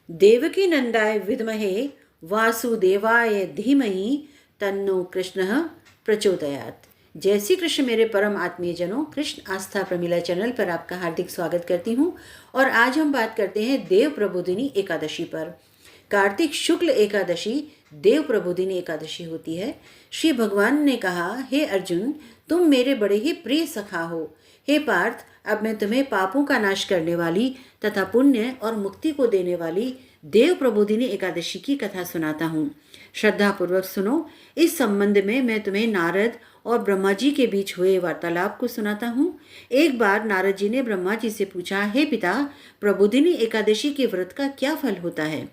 देवकी नंदाय विद्महे वासुदेवाय धीमहि तन्नो कृष्ण प्रचोदयात्। जय श्री कृष्ण मेरे परम आत्मीय जनों, कृष्ण आस्था प्रमिला चैनल पर आपका हार्दिक स्वागत करती हूँ। और आज हम बात करते हैं देव प्रबोधिनी एकादशी पर। कार्तिक शुक्ल एकादशी देव प्रबोधिनी एकादशी होती है। श्री भगवान ने कहा, हे अर्जुन, तुम मेरे बड़े ही प्रिय सखा हो। हे पार्थ, अब मैं तुम्हें पापों का नाश करने वाली तथा पुण्य और मुक्ति को देने वाली देव प्रबोधिनी एकादशी की कथा सुनाता हूँ। श्रद्धा पूर्वक सुनो। इस संबंध में मैं तुम्हें नारद और ब्रह्मा जी के बीच हुए वार्तालाप को सुनाता हूँ। एक बार नारद जी ने ब्रह्मा जी से पूछा, हे पिता, प्रबोधिनी एकादशी के व्रत का क्या फल होता है?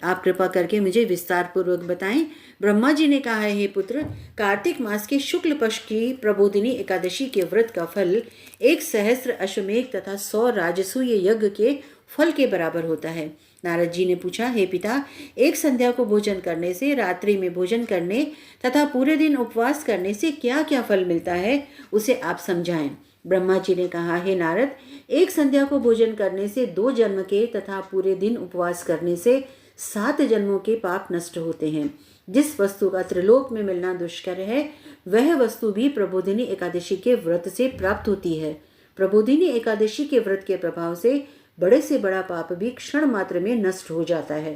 आप कृपा करके मुझे विस्तार पूर्वक बताएं। ब्रह्मा जी ने कहा है, हे पुत्र, कार्तिक मास के शुक्ल पक्ष की प्रबोधिनी एकादशी के व्रत का फल 1,000 अश्वमेघ तथा 100 राजसूय यज्ञ के फल के बराबर होता है। नारद जी ने पूछा, हे पिता, एक संध्या को भोजन करने से, रात्रि में भोजन करने तथा पूरे दिन उपवास करने से क्या क्या फल मिलता है, उसे आप समझाएं। ब्रह्मा जी ने कहा, हे नारद, एक संध्या को भोजन करने से 2 जन्म के तथा पूरे दिन उपवास करने से 7 जन्मों के पाप नष्ट होते हैं। जिस वस्तु का त्रिलोक में मिलना दुष्कर है, वह वस्तु भी प्रबोधिनी एकादशी के व्रत से प्राप्त होती है। प्रबोधिनी एकादशी के व्रत के प्रभाव से बड़ा पाप भी क्षण मात्र में नष्ट हो जाता है।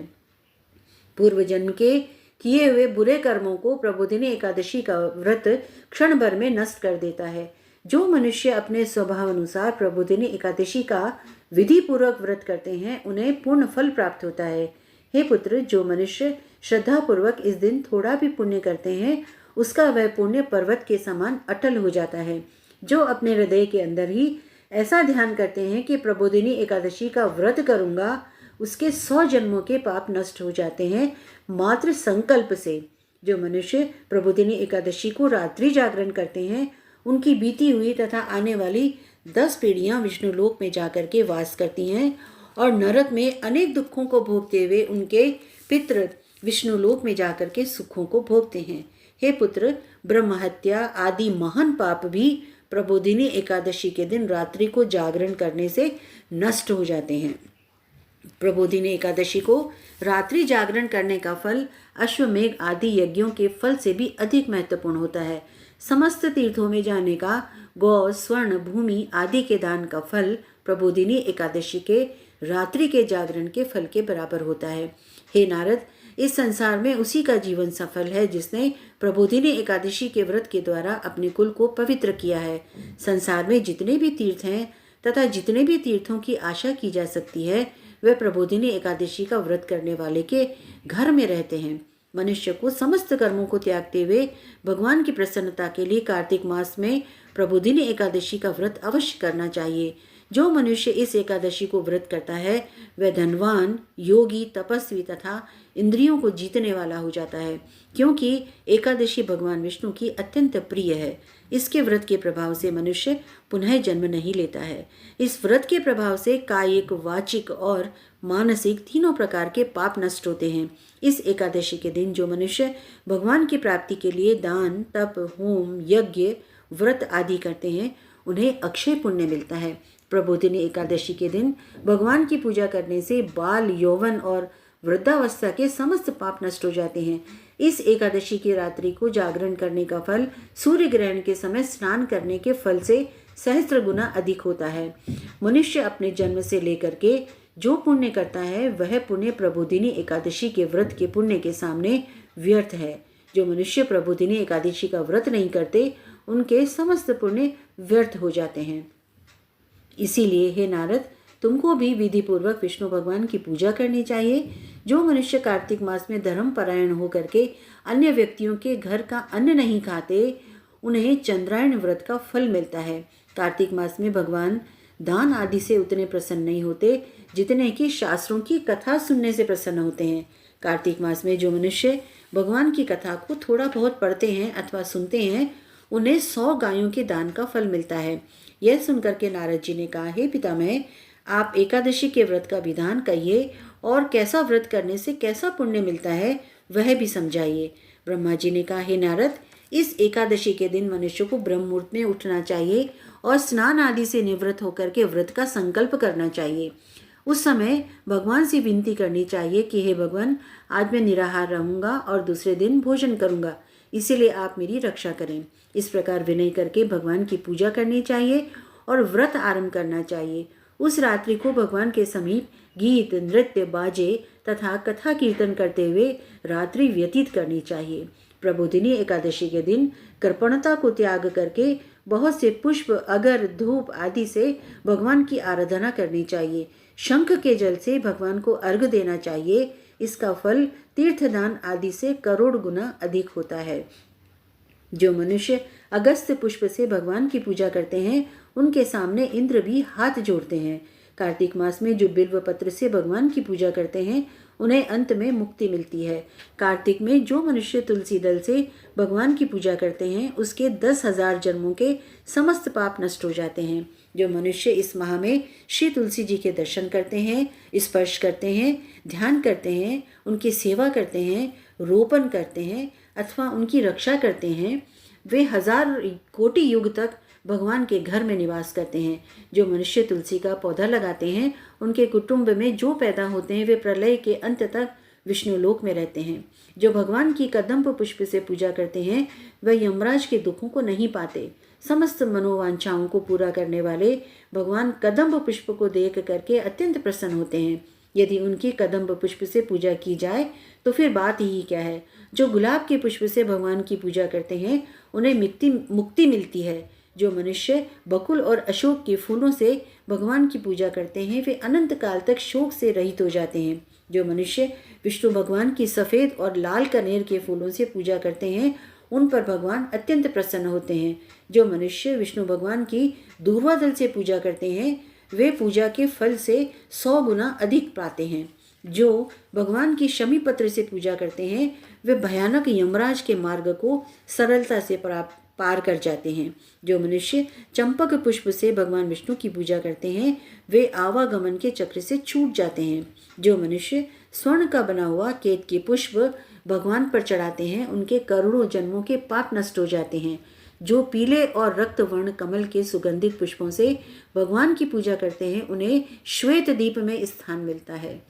पूर्व जन्म के किए हुए बुरे कर्मों को प्रबोधिनी एकादशी का व्रत क्षण भर में नष्ट कर देता है। जो मनुष्य अपने स्वभाव अनुसार प्रबोधिनी एकादशी का विधि पूर्वक व्रत करते हैं, उन्हें पूर्ण फल प्राप्त होता है। हे पुत्र, जो मनुष्य श्रद्धा पूर्वक इस दिन थोड़ा भी पुण्य करते हैं, उसका वह पुण्य पर्वत के समान अटल हो जाता है। जो अपने हृदय के अंदर ही ऐसा ध्यान करते हैं कि प्रबोधिनी एकादशी का व्रत करूंगा, उसके 100 जन्मों के पाप नष्ट हो जाते हैं मात्र संकल्प से। जो मनुष्य प्रबोधिनी एकादशी को रात्रि जागरण करते हैं, उनकी बीती हुई तथा आने वाली 10 पीढ़ियां विष्णु लोक में जाकर के वास करती हैं और नरक में अनेक दुखों को भोगते हुए उनके पितृ विष्णु लोक में जाकर के सुखों को भोगते हैं। हे पुत्र, ब्रह्म हत्या आदि महान पाप भी प्रबोधिनी एकादशी के दिन रात्रि को जागरण करने से नष्ट हो जाते हैं। प्रबोधिनी एकादशी को रात्रि जागरण करने का फल अश्वमेघ आदि यज्ञों के फल से भी अधिक महत्वपूर्ण होता है। समस्त तीर्थों में जाने का, गौ, स्वर्ण, भूमि आदि के दान का फल प्रबोधिनी एकादशी के रात्रि के जागरण के फल के बराबर होता है। हे नारद, इस संसार में उसी का जीवन सफल है जिसने प्रबोधिनी एकादशी के व्रत के द्वारा अपने कुल को पवित्र किया है। संसार में जितने भी तीर्थ हैं तथा जितने भी तीर्थों की आशा की जा सकती है, वे प्रबोधिनी एकादशी का व्रत करने वाले के घर में रहते हैं। मनुष्य को समस्त कर्मों को त्यागते हुए भगवान की प्रसन्नता के लिए कार्तिक मास में प्रबोधिनी एकादशी का व्रत अवश्य करना चाहिए। जो मनुष्य इस एकादशी को व्रत करता है, वह धनवान, योगी, तपस्वी तथा इंद्रियों को जीतने वाला हो जाता है, क्योंकि एकादशी भगवान विष्णु की अत्यंत प्रिय है। इसके व्रत के प्रभाव से मनुष्य पुनः जन्म नहीं लेता है। इस व्रत के प्रभाव से कायिक, वाचिक और मानसिक तीनों प्रकार के पाप नष्ट होते हैं। इस एकादशी के दिन जो मनुष्य भगवान की प्राप्ति के लिए दान, तप, होम, यज्ञ, व्रत आदि करते हैं, उन्हें अक्षय पुण्य मिलता है। प्रबोधिनी एकादशी के दिन भगवान की पूजा करने से बाल, यौवन और वृद्धावस्था के समस्त पाप नष्ट हो जाते हैं। इस एकादशी की रात्रि को जागरण करने का फल सूर्य ग्रहण के समय स्नान करने के फल से 1,000 गुना अधिक होता है। मनुष्य अपने जन्म से लेकर के जो पुण्य करता है, वह पुण्य प्रबोधिनी एकादशी के व्रत के पुण्य के सामने व्यर्थ है। जो मनुष्य प्रबोधिनी एकादशी का व्रत नहीं करते, उनके समस्त पुण्य व्यर्थ हो जाते हैं। इसीलिए हे नारद, तुमको भी विधि पूर्वक विष्णु भगवान की पूजा करनी चाहिए। जो मनुष्य कार्तिक मास में धर्म परायण होकर के अन्य व्यक्तियों के घर का अन्न नहीं खाते, उन्हें चंद्रायण व्रत का फल मिलता है। कार्तिक मास में भगवान दान आदि से उतने प्रसन्न नहीं होते जितने कि शास्त्रों की कथा सुनने से प्रसन्न होते हैं। कार्तिक मास में जो मनुष्य भगवान की कथा को थोड़ा बहुत पढ़ते हैं अथवा सुनते हैं, उन्हें 100 गायों के दान का फल मिलता है। यह सुनकर के नारद जी ने कहा, हे पितामह, आप एकादशी के व्रत का विधान कहिए और कैसा व्रत करने से कैसा पुण्य मिलता है, वह भी समझाइए। ब्रह्मा जी ने कहा, हे नारद, इस एकादशी के दिन मनुष्य को ब्रह्म मुहूर्त में उठना चाहिए और स्नान आदि से निवृत्त होकर के व्रत का संकल्प करना चाहिए। उस समय भगवान से विनती करनी चाहिए कि हे भगवान, आज मैं निराहार रहूंगा और दूसरे दिन भोजन करूंगा, इसीलिए आप मेरी रक्षा करें। इस प्रकार विनय करके भगवान की पूजा करनी चाहिए और व्रत आरंभ करना चाहिए। उस रात्रि को भगवान के समीप गीत, नृत्य, बाजे तथा कथा कीर्तन करते हुए रात्रि व्यतीत करनी चाहिए। प्रबोधिनी एकादशी के दिन कृपणता को त्याग करके बहुत से पुष्प, अगर, धूप आदि से भगवान की आराधना करनी चाहिए। शंख के जल से भगवान को अर्घ्य देना चाहिए। इसका फल तीर्थदान आदि से करोड़ गुना अधिक होता है। जो मनुष्य अगस्त्य पुष्प से भगवान की पूजा करते हैं, उनके सामने इंद्र भी हाथ जोड़ते हैं। कार्तिक मास में जो बिल्व पत्र से भगवान की पूजा करते हैं, उन्हें अंत में मुक्ति मिलती है। कार्तिक में जो मनुष्य तुलसी दल से भगवान की पूजा करते हैं, उसके 10,000 जन्मों के समस्त पाप नष्ट हो जाते हैं। जो मनुष्य इस माह में श्री तुलसी जी के दर्शन करते हैं, स्पर्श करते हैं, ध्यान करते हैं, उनकी सेवा करते हैं, रोपण करते हैं अथवा उनकी रक्षा करते हैं, वे 1000 कोटि युग तक भगवान के घर में निवास करते हैं। जो मनुष्य तुलसी का पौधा लगाते हैं, उनके कुटुंब में जो पैदा होते हैं, वे प्रलय के अंत तक विष्णु लोक में रहते हैं। जो भगवान की कदम्ब पुष्प से पूजा करते हैं, वह यमराज के दुखों को नहीं पाते। समस्त मनोवांछाओं को पूरा करने वाले भगवान कदम्ब पुष्प को देख करके अत्यंत प्रसन्न होते हैं। यदि उनकी कदम्ब पुष्प से पूजा की जाए तो फिर बात ही क्या है। जो गुलाब के पुष्प से भगवान की पूजा करते हैं, उन्हें मुक्ति मिलती है। जो मनुष्य बकुल और अशोक के फूलों से भगवान की पूजा करते हैं, वे अनंत काल तक शोक से रहित हो जाते हैं। जो मनुष्य विष्णु भगवान की सफ़ेद और लाल कनेर के फूलों से पूजा करते हैं, उन पर भगवान अत्यंत प्रसन्न होते हैं। जो मनुष्य विष्णु भगवान की दूर्वा दल से पूजा करते हैं, वे पूजा के फल से 100 गुना अधिक पाते हैं। जो भगवान की शमी पत्र से पूजा करते हैं, वे भयानक यमराज के मार्ग को सरलता से पार कर जाते हैं। जो मनुष्य चंपक पुष्प से भगवान विष्णु की पूजा करते हैं, वे आवागमन के चक्र से छूट जाते हैं। जो मनुष्य स्वर्ण का बना हुआ केत के पुष्प भगवान पर चढ़ाते हैं, उनके करोड़ों जन्मों के पाप नष्ट हो जाते हैं। जो पीले और रक्त वर्ण कमल के सुगंधित पुष्पों से भगवान की पूजा करते हैं, उन्हें श्वेत दीप में स्थान मिलता है।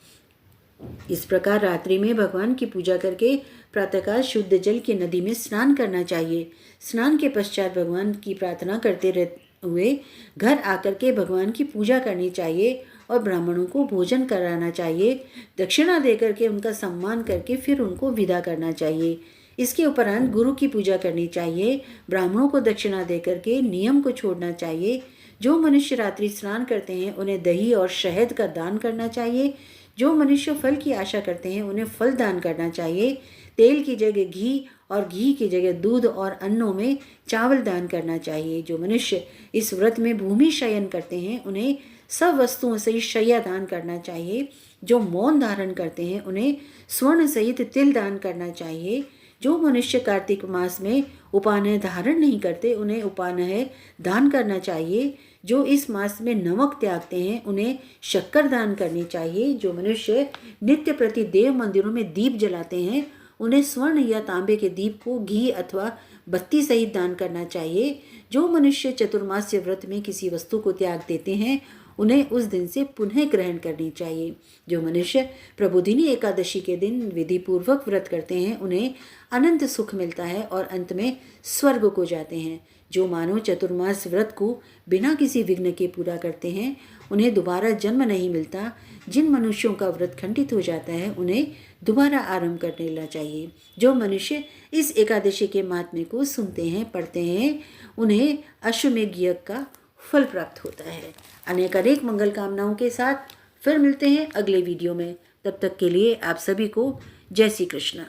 इस प्रकार रात्रि में भगवान की पूजा करके प्रातःकाल शुद्ध जल की नदी में स्नान करना चाहिए। स्नान के पश्चात भगवान की प्रार्थना करते हुए घर आकर के भगवान की पूजा करनी चाहिए और ब्राह्मणों को भोजन कराना चाहिए। दक्षिणा देकर के उनका सम्मान करके फिर उनको विदा करना चाहिए। इसके उपरांत गुरु की पूजा करनी चाहिए। ब्राह्मणों को दक्षिणा देकर के नियम को छोड़ना चाहिए। जो मनुष्य रात्रि स्नान करते हैं, उन्हें दही और शहद का दान करना चाहिए। जो मनुष्य फल की आशा करते हैं, उन्हें फल दान करना चाहिए। तेल की जगह घी और घी की जगह दूध और अन्नों में चावल दान करना चाहिए। जो मनुष्य इस व्रत में भूमि शयन करते हैं, उन्हें सब वस्तुओं से शय्या दान करना चाहिए। जो मौन धारण करते हैं, उन्हें स्वर्ण सहित तिल दान करना चाहिए। जो मनुष्य कार्तिक मास में उपानय धारण नहीं करते, उन्हें उपानय दान करना चाहिए। जो इस मास में नमक त्यागते हैं, उन्हें शक्कर दान करनी चाहिए। जो मनुष्य नित्य प्रति देव मंदिरों में दीप जलाते हैं, उन्हें स्वर्ण या तांबे के दीप को घी अथवा बत्ती सहित दान करना चाहिए। जो मनुष्य चतुर्मास्य व्रत में किसी वस्तु को त्याग देते हैं, उन्हें उस दिन से पुनः ग्रहण करनी चाहिए। जो मनुष्य प्रबोधिनी एकादशी के दिन विधि पूर्वक व्रत करते हैं, उन्हें अनंत सुख मिलता है और अंत में स्वर्ग को जाते हैं। जो मानव चतुर्मास व्रत को बिना किसी विघ्न के पूरा करते हैं, उन्हें दोबारा जन्म नहीं मिलता। जिन मनुष्यों का व्रत खंडित हो जाता है, उन्हें दोबारा आरंभ कर लेना चाहिए। जो मनुष्य इस एकादशी के महात्म्य को सुनते हैं, पढ़ते हैं, उन्हें अश्वमेध यज्ञ का फल प्राप्त होता है। अनेक मंगल कामनाओं के साथ फिर मिलते हैं अगले वीडियो में। तब तक के लिए आप सभी को जय श्री कृष्ण।